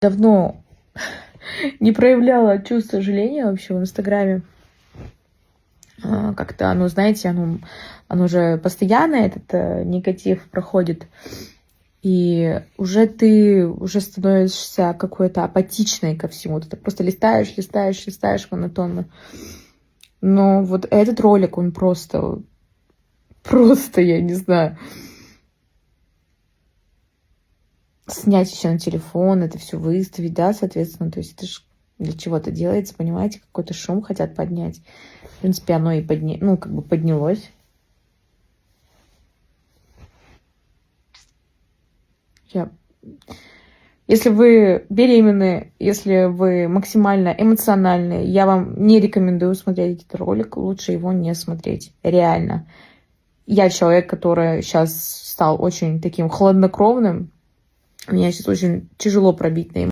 Давно не проявляла чувство сожаления вообще в Инстаграме. Как-то оно, знаете, оно же постоянно, этот негатив проходит. И ты уже становишься какой-то апатичной ко всему. Ты так просто листаешь монотонно. Но вот этот ролик, он просто, я не знаю. Снять еще на телефон, это все выставить, да, соответственно. То есть это ж для чего-то делается, понимаете, какой-то шум хотят поднять. В принципе, оно и поднялось. Если вы беременны, если вы максимально эмоциональны, я вам не рекомендую смотреть этот ролик, лучше его не смотреть, реально. Я человек, который сейчас стал очень таким хладнокровным, мне сейчас очень тяжело пробить на